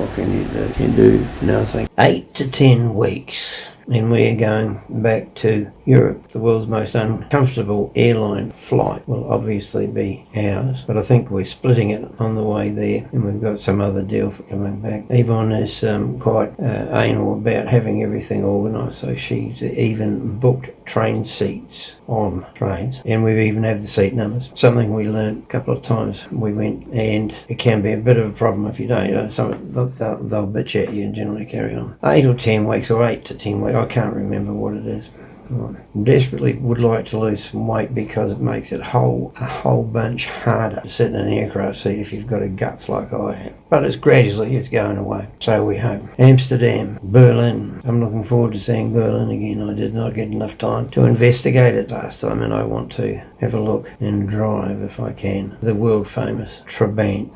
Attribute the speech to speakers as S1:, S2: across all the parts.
S1: What can you do? You do nothing. 8 to 10 weeks. And we're going back to Europe. The world's most uncomfortable airline flight will obviously be ours, but I think we're splitting it on the way there, and we've got some other deal for coming back. Yvonne is quite anal about having everything organised, so she's even booked train seats on trains, and we've even had the seat numbers. Something we learned a couple of times we went, and it can be a bit of a problem if you don't. They'll bitch at you and generally carry on. 8 or 10 weeks, or 8 to 10 weeks, I can't remember what it is. I desperately would like to lose some weight because it makes it a whole bunch harder to sit in an aircraft seat if you've got a guts like I have. But it's going away, so we hope. Amsterdam, Berlin. I'm looking forward to seeing Berlin again. I did not get enough time to investigate it last time, and I want to have a look and drive if I can. The world famous Trabant.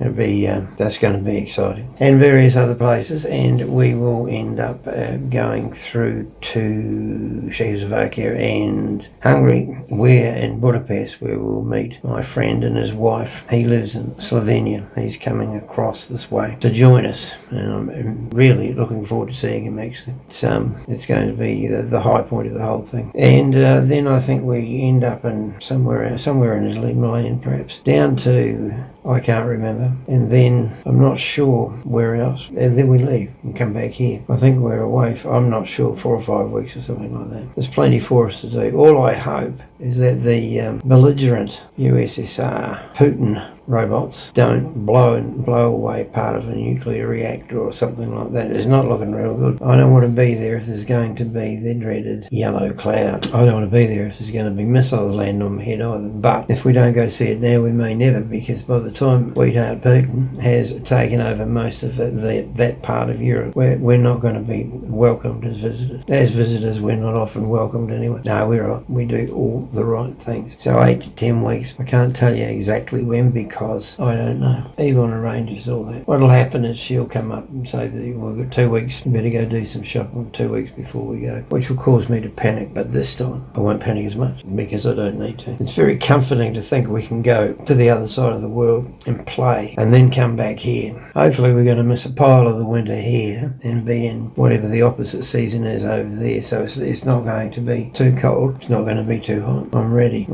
S1: That's going to be exciting. And various other places, and we will end up going through to Czechoslovakia and Hungary, where in Budapest, where we'll meet my friend and his wife. He lives in Slovenia. He's coming across this way to join us, and I'm really looking forward to seeing him actually. It's going to be the high point of the whole thing. And then I think we end up in somewhere in Italy, Milan perhaps, down to, I can't remember, and then I'm not sure where else, and then we leave and come back here. I think we're away for, I'm not sure, 4 or 5 weeks or something like that. There's plenty for us to do. All I hope is that the belligerent USSR, Putin robots, don't blow away part of a nuclear reactor or something like that. It's not looking real good. I don't want to be there if there's going to be the dreaded yellow cloud. I don't want to be there if there's going to be missiles land on my head either. But if we don't go see it now, we may never, because by the time sweetheart Putin has taken over most of that part of Europe, we're not going to be welcomed as visitors. As visitors, we're not often welcomed anyway. No, we do all the right things. So 8 to 10 weeks. I can't tell you exactly when, because I don't know. Yvonne arranges all that. What'll happen is she'll come up and say that we've got 2 weeks, you better go do some shopping 2 weeks before we go, which will cause me to panic. But this time I won't panic as much because I don't need to. It's very comforting to think we can go to the other side of the world and play and then come back here. Hopefully we're going to miss a pile of the winter here and be in whatever the opposite season is over there, so it's not going to be too cold, it's not going to be too hot. I'm ready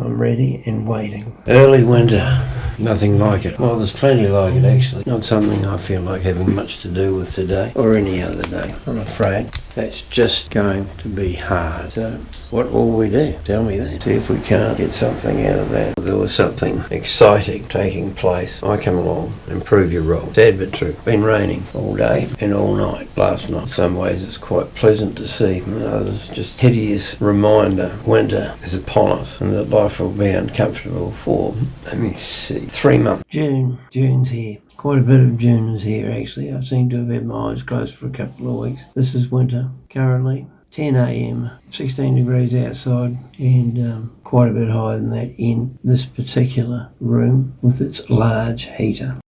S1: and waiting. Early winter, nothing like it. Well, there's plenty like it actually. Not something I feel like having much to do with today or any other day, I'm afraid. That's just going to be hard. So what will we do? Tell me that. See if we can't get something out of that. There was something exciting taking place. I come along and prove you wrong. Sad but true. Been raining all day and all night last night. In some ways it's quite pleasant to see. In others, just hideous reminder winter is upon us and that life will be uncomfortable for, let me see, 3 months. June's here. Quite a bit of June is here actually. I seem to have had my eyes closed for a couple of weeks. This is winter currently. 10 a.m, 16 degrees outside, and quite a bit higher than that in this particular room with its large heater.